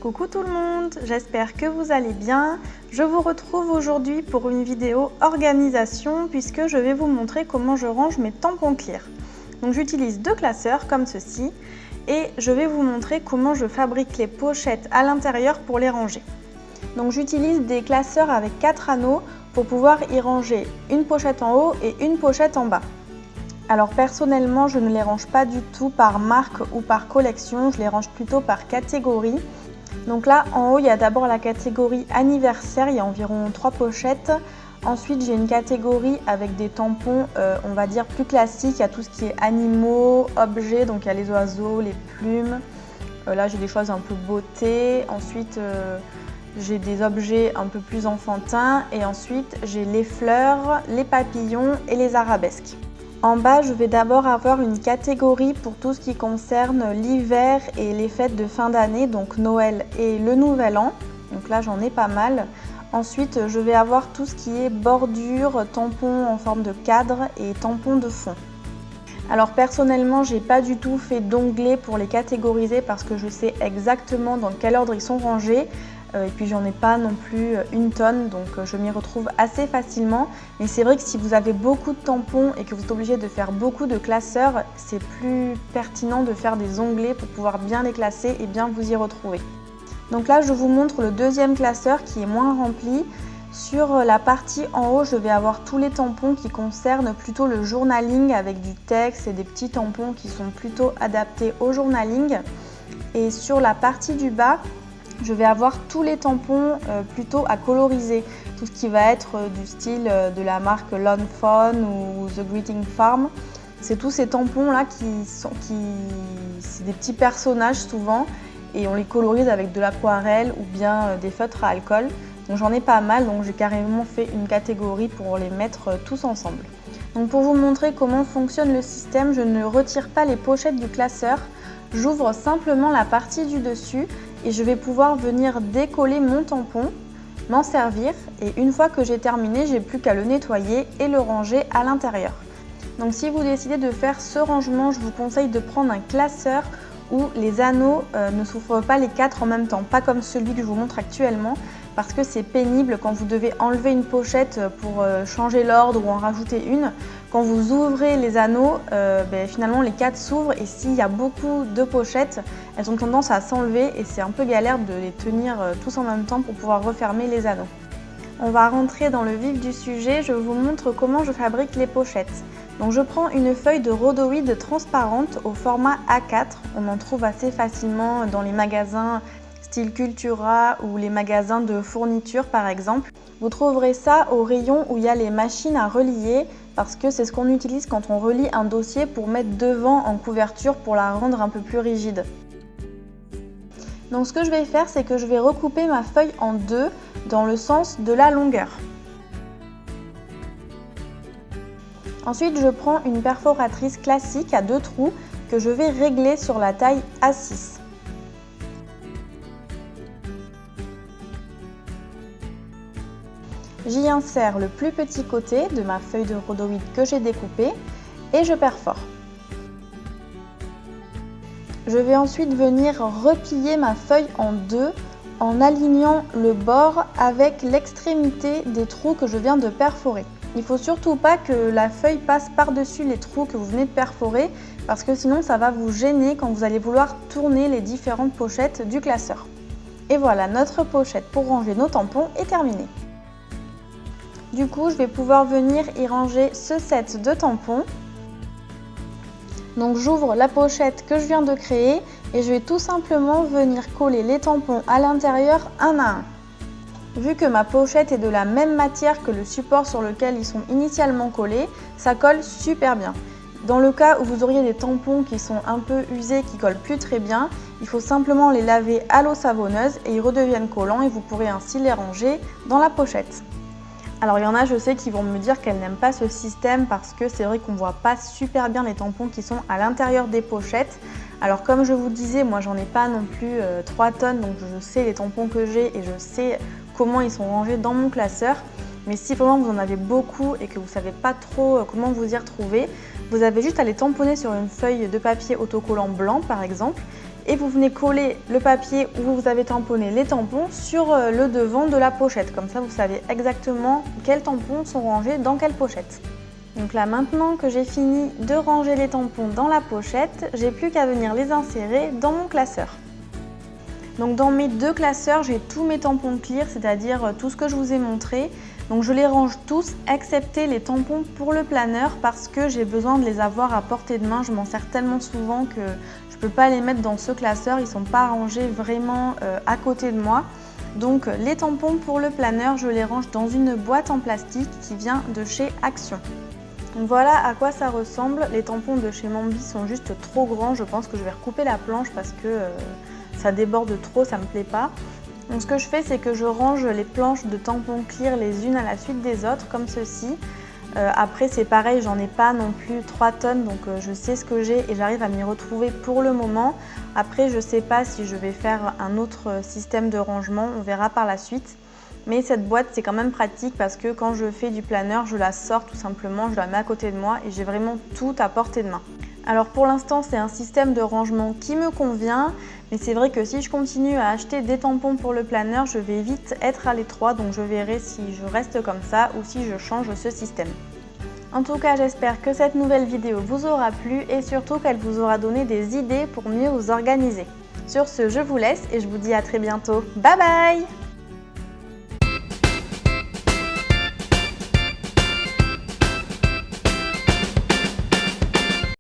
Coucou tout le monde, j'espère que vous allez bien. Je vous retrouve aujourd'hui pour une vidéo organisation puisque je vais vous montrer comment je range mes tampons clear. Donc j'utilise deux classeurs comme ceci et je vais vous montrer comment je fabrique les pochettes à l'intérieur pour les ranger. Donc j'utilise des classeurs avec 4 anneaux pour pouvoir y ranger une pochette en haut et une pochette en bas. Alors personnellement, je ne les range pas du tout par marque ou par collection, je les range plutôt par catégorie. Donc là, en haut, il y a d'abord la catégorie anniversaire, il y a environ 3 pochettes. Ensuite, j'ai une catégorie avec des tampons, on va dire plus classiques, il y a tout ce qui est animaux, objets, donc il y a les oiseaux, les plumes. Là, j'ai des choses un peu beauté. Ensuite, j'ai des objets un peu plus enfantins. Et ensuite, j'ai les fleurs, les papillons et les arabesques. En bas, je vais d'abord avoir une catégorie pour tout ce qui concerne l'hiver et les fêtes de fin d'année, donc Noël et le Nouvel An. Donc là, j'en ai pas mal. Ensuite, je vais avoir tout ce qui est bordure, tampons en forme de cadre et tampons de fond. Alors personnellement, j'ai pas du tout fait d'onglets pour les catégoriser parce que je sais exactement dans quel ordre ils sont rangés. Et puis j'en ai pas non plus une tonne, donc je m'y retrouve assez facilement. Mais c'est vrai que si vous avez beaucoup de tampons et que vous êtes obligé de faire beaucoup de classeurs, c'est plus pertinent de faire des onglets pour pouvoir bien les classer et bien vous y retrouver. Donc là, je vous montre le deuxième classeur qui est moins rempli. Sur la partie en haut, je vais avoir tous les tampons qui concernent plutôt le journaling avec du texte et des petits tampons qui sont plutôt adaptés au journaling. Et sur la partie du bas, je vais avoir tous les tampons plutôt à coloriser, tout ce qui va être du style de la marque Lawn Fawn ou The Greeting Farm. C'est tous ces tampons là c'est des petits personnages souvent et on les colorise avec de l'aquarelle ou bien des feutres à alcool. Donc j'en ai pas mal, donc j'ai carrément fait une catégorie pour les mettre tous ensemble. Donc pour vous montrer comment fonctionne le système, je ne retire pas les pochettes du classeur, j'ouvre simplement la partie du dessus et je vais pouvoir venir décoller mon tampon, m'en servir et une fois que j'ai terminé, j'ai plus qu'à le nettoyer et le ranger à l'intérieur. Donc si vous décidez de faire ce rangement, je vous conseille de prendre un classeur où les anneaux ne s'ouvrent pas les 4 en même temps, pas comme celui que je vous montre actuellement parce que c'est pénible quand vous devez enlever une pochette pour changer l'ordre ou en rajouter une. Quand vous ouvrez les anneaux, finalement les 4 s'ouvrent et s'il y a beaucoup de pochettes, elles ont tendance à s'enlever et c'est un peu galère de les tenir tous en même temps pour pouvoir refermer les anneaux. On va rentrer dans le vif du sujet, je vous montre comment je fabrique les pochettes. Donc je prends une feuille de rhodoïde transparente au format A4, on en trouve assez facilement dans les magasins style Cultura ou les magasins de fourniture par exemple. Vous trouverez ça au rayon où il y a les machines à relier parce que c'est ce qu'on utilise quand on relie un dossier pour mettre devant en couverture pour la rendre un peu plus rigide. Donc ce que je vais faire, c'est que je vais recouper ma feuille en deux dans le sens de la longueur. Ensuite, je prends une perforatrice classique à 2 trous que je vais régler sur la taille A6. J'y insère le plus petit côté de ma feuille de rhodoïde que j'ai découpée et je perfore. Je vais ensuite venir replier ma feuille en deux en alignant le bord avec l'extrémité des trous que je viens de perforer. Il ne faut surtout pas que la feuille passe par-dessus les trous que vous venez de perforer parce que sinon ça va vous gêner quand vous allez vouloir tourner les différentes pochettes du classeur. Et voilà, notre pochette pour ranger nos tampons est terminée. Du coup, je vais pouvoir venir y ranger ce set de tampons. Donc j'ouvre la pochette que je viens de créer et je vais tout simplement venir coller les tampons à l'intérieur un à un. Vu que ma pochette est de la même matière que le support sur lequel ils sont initialement collés, ça colle super bien. Dans le cas où vous auriez des tampons qui sont un peu usés, qui collent plus très bien, il faut simplement les laver à l'eau savonneuse et ils redeviennent collants et vous pourrez ainsi les ranger dans la pochette. Alors il y en a, je sais, qui vont me dire qu'elles n'aiment pas ce système parce que c'est vrai qu'on ne voit pas super bien les tampons qui sont à l'intérieur des pochettes. Alors comme je vous disais, moi j'en ai pas non plus 3 tonnes, donc je sais les tampons que j'ai et je sais comment ils sont rangés dans mon classeur. Mais si vraiment vous en avez beaucoup et que vous ne savez pas trop comment vous y retrouver, vous avez juste à les tamponner sur une feuille de papier autocollant blanc par exemple. et vous venez coller le papier où vous avez tamponné les tampons sur le devant de la pochette. Comme ça, vous savez exactement quels tampons sont rangés dans quelle pochette. Donc là, maintenant que j'ai fini de ranger les tampons dans la pochette, j'ai plus qu'à venir les insérer dans mon classeur. Donc dans mes 2 classeurs, j'ai tous mes tampons clear, c'est-à-dire tout ce que je vous ai montré. Donc je les range tous, excepté les tampons pour le planeur parce que j'ai besoin de les avoir à portée de main. Je m'en sers tellement souvent que je ne peux pas les mettre dans ce classeur, ils ne sont pas rangés vraiment à côté de moi. Donc les tampons pour le planeur, je les range dans une boîte en plastique qui vient de chez Action. Donc voilà à quoi ça ressemble. Les tampons de chez Mambi sont juste trop grands, je pense que je vais recouper la planche parce que ça déborde trop, ça me plaît pas. Donc ce que je fais, c'est que je range les planches de tampons clear les unes à la suite des autres, comme ceci. Après c'est pareil, j'en ai pas non plus 3 tonnes, donc je sais ce que j'ai et j'arrive à m'y retrouver pour le moment. Après je sais pas si je vais faire un autre système de rangement, on verra par la suite. Mais cette boîte c'est quand même pratique parce que quand je fais du planeur, je la sors tout simplement, je la mets à côté de moi et j'ai vraiment tout à portée de main. Alors pour l'instant c'est un système de rangement qui me convient, mais c'est vrai que si je continue à acheter des tampons pour le planeur, je vais vite être à l'étroit, donc je verrai si je reste comme ça ou si je change ce système. En tout cas, j'espère que cette nouvelle vidéo vous aura plu et surtout qu'elle vous aura donné des idées pour mieux vous organiser. Sur ce, je vous laisse et je vous dis à très bientôt. Bye bye!